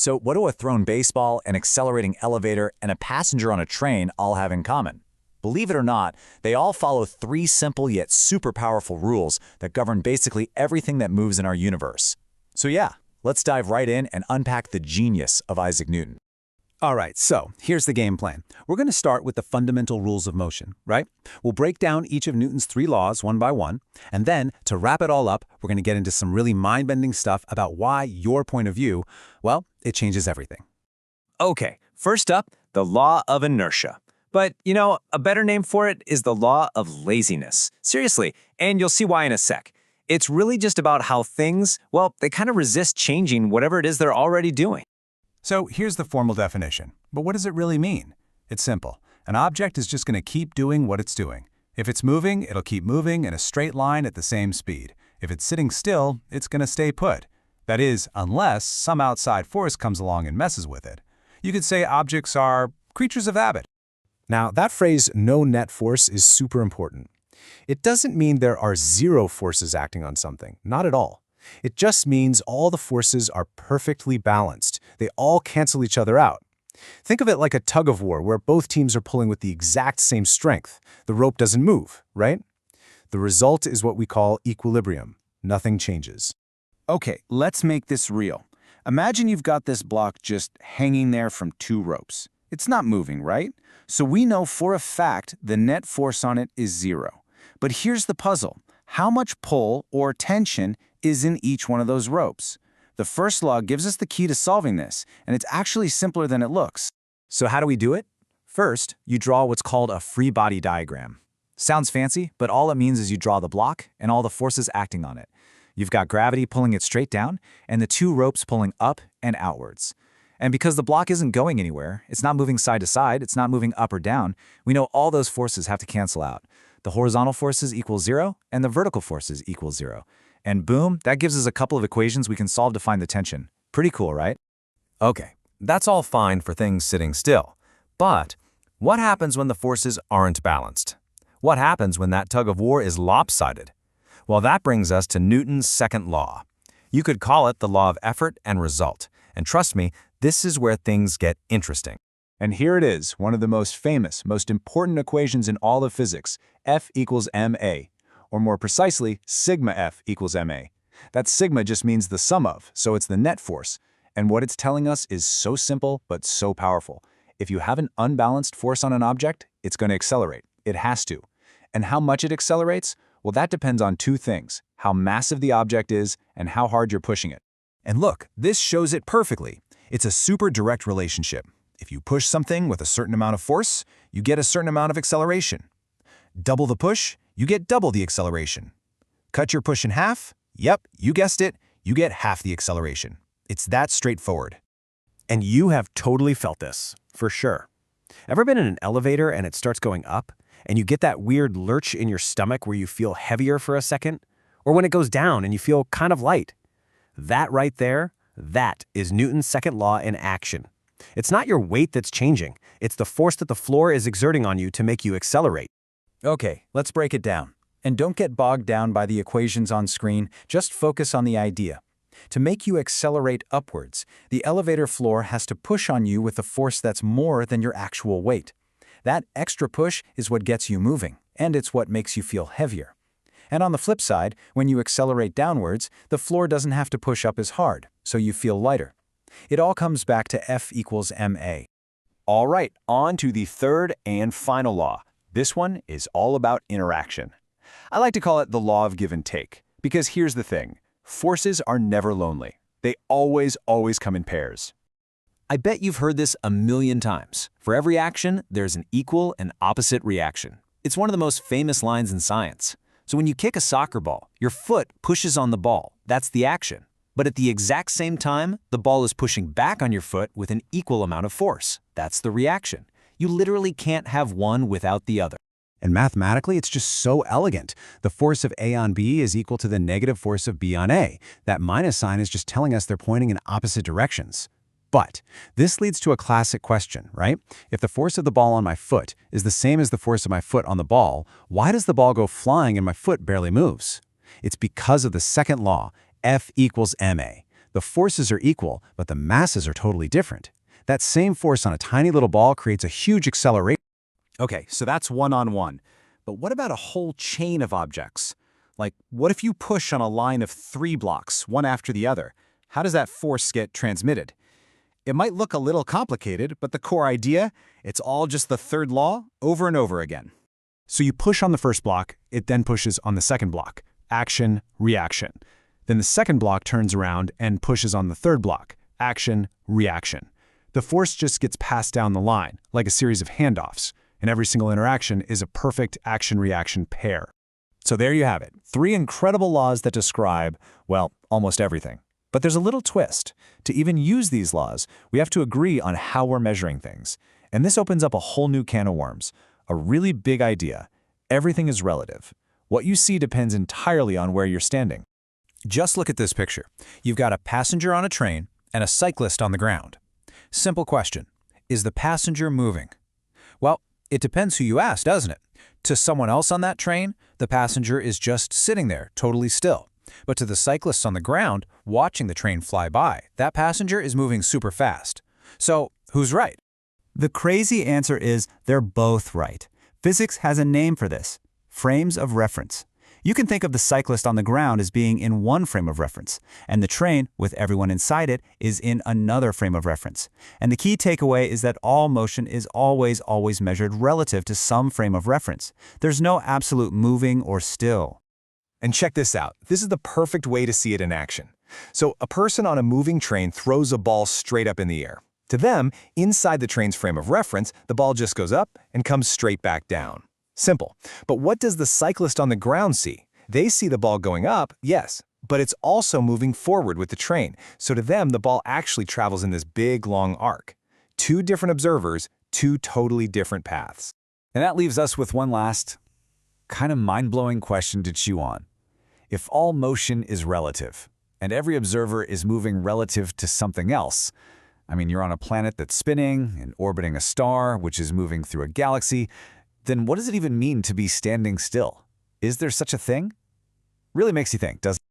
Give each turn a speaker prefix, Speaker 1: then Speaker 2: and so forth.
Speaker 1: So what do a thrown baseball, an accelerating elevator, and a passenger on a train all have in common? Believe it or not, they all follow three simple yet super powerful rules that govern basically everything that moves in our universe. So yeah, let's dive right in and unpack the genius of Isaac Newton.
Speaker 2: All right, so here's the game plan. We're going to start with the fundamental rules of motion, right? We'll break down each of Newton's three laws one by one, and then, to wrap it all up, we're going to get into some really mind-bending stuff about why your point of view, well, it changes everything.
Speaker 3: Okay, first up, the Law of Inertia. But, a better name for it is the Law of Laziness. Seriously, and you'll see why in a sec. It's really just about how things, well, they kind of resist changing whatever it is they're already doing.
Speaker 2: So here's the formal definition. But what does it really mean? It's simple. An object is just going to keep doing what it's doing. If it's moving, it'll keep moving in a straight line at the same speed. If it's sitting still, it's going to stay put. That is, unless some outside force comes along and messes with it. You could say objects are creatures of habit. Now, that phrase, no net force, is super important. It doesn't mean there are zero forces acting on something. Not at all. It just means all the forces are perfectly balanced. They all cancel each other out. Think of it like a tug-of-war where both teams are pulling with the exact same strength. The rope doesn't move, right? The result is what we call equilibrium. Nothing changes.
Speaker 4: Okay, let's make this real. Imagine you've got this block just hanging there from two ropes. It's not moving, right? So we know for a fact the net force on it is zero. But here's the puzzle. How much pull or tension is in each one of those ropes? The first law gives us the key to solving this, and it's actually simpler than it looks.
Speaker 1: So how do we do it? First, you draw what's called a free body diagram. Sounds fancy, but all it means is you draw the block and all the forces acting on it. You've got gravity pulling it straight down and the two ropes pulling up and outwards. And because the block isn't going anywhere, it's not moving side to side, it's not moving up or down, we know all those forces have to cancel out. The horizontal forces equal zero and the vertical forces equal zero. And boom, that gives us a couple of equations we can solve to find the tension. Pretty cool, right?
Speaker 3: Okay, that's all fine for things sitting still. But what happens when the forces aren't balanced? What happens when that tug-of-war is lopsided? Well, that brings us to Newton's second law. You could call it the law of effort and result. And trust me, this is where things get interesting.
Speaker 1: And here it is, one of the most famous, most important equations in all of physics, F equals ma. Or more precisely, sigma F equals ma. That sigma just means the sum of, so it's the net force. And what it's telling us is so simple, but so powerful. If you have an unbalanced force on an object, it's going to accelerate. It has to. And how much it accelerates? Well, that depends on two things, how massive the object is and how hard you're pushing it.
Speaker 2: And look, this shows it perfectly. It's a super direct relationship. If you push something with a certain amount of force, you get a certain amount of acceleration. Double the push, you get double the acceleration. Cut your push in half? Yep, you guessed it, you get half the acceleration. It's that straightforward. And you have totally felt this, for sure. Ever been in an elevator and it starts going up, and you get that weird lurch in your stomach where you feel heavier for a second? Or when it goes down and you feel kind of light? That right there, that is Newton's second law in action. It's not your weight that's changing. It's the force that the floor is exerting on you to make you accelerate.
Speaker 1: Okay, let's break it down. And don't get bogged down by the equations on screen, just focus on the idea. To make you accelerate upwards, the elevator floor has to push on you with a force that's more than your actual weight. That extra push is what gets you moving, and it's what makes you feel heavier. And on the flip side, when you accelerate downwards, the floor doesn't have to push up as hard, so you feel lighter. It all comes back to F equals ma.
Speaker 2: All right, on to the third and final law. This one is all about interaction. I like to call it the law of give and take, because here's the thing. Forces are never lonely. They always come in pairs.
Speaker 3: I bet you've heard this a million times. For every action, there's an equal and opposite reaction. It's one of the most famous lines in science. So when you kick a soccer ball, your foot pushes on the ball. That's the action. But at the exact same time, the ball is pushing back on your foot with an equal amount of force. That's the reaction. You literally can't have one without the other.
Speaker 2: And mathematically, it's just so elegant. The force of A on B is equal to the negative force of B on A. That minus sign is just telling us they're pointing in opposite directions. But this leads to a classic question, right? If the force of the ball on my foot is the same as the force of my foot on the ball, why does the ball go flying and my foot barely moves? It's because of the second law, F equals ma. The forces are equal, but the masses are totally different. That same force on a tiny little ball creates a huge acceleration.
Speaker 5: Okay, so that's one-on-one. But what about a whole chain of objects? Like, what if you push on a line of 3 blocks, one after the other? How does that force get transmitted? It might look a little complicated, but the core idea, it's all just the third law over and over again.
Speaker 2: So you push on the first block, it then pushes on the second block. Action, reaction. Then the second block turns around and pushes on the third block. Action, reaction. The force just gets passed down the line, like a series of handoffs, and every single interaction is a perfect action-reaction pair.
Speaker 1: So there you have it. 3 incredible laws that describe, well, almost everything. But there's a little twist. To even use these laws, we have to agree on how we're measuring things. And this opens up a whole new can of worms. A really big idea. Everything is relative. What you see depends entirely on where you're standing. Just look at this picture. You've got a passenger on a train and a cyclist on the ground. Simple question. Is the passenger moving? Well, it depends who you ask, doesn't it? To someone else on that train, the passenger is just sitting there, totally still. But to the cyclists on the ground, watching the train fly by, that passenger is moving super fast. So, who's right?
Speaker 6: The crazy answer is they're both right. Physics has a name for this: frames of reference. You can think of the cyclist on the ground as being in one frame of reference, and the train, with everyone inside it, is in another frame of reference. And the key takeaway is that all motion is always measured relative to some frame of reference. There's no absolute moving or still.
Speaker 5: And check this out. This is the perfect way to see it in action. So a person on a moving train throws a ball straight up in the air. To them, inside the train's frame of reference, the ball just goes up and comes straight back down. Simple. But what does the cyclist on the ground see? They see the ball going up, yes, but it's also moving forward with the train. So to them, the ball actually travels in this big, long arc. 2 different observers, 2 totally different paths.
Speaker 1: And that leaves us with one last, kind of mind-blowing question to chew on. If all motion is relative, and every observer is moving relative to something else, I mean, you're on a planet that's spinning and orbiting a star, which is moving through a galaxy, then what does it even mean to be standing still? Is there such a thing? Really makes you think, doesn't it?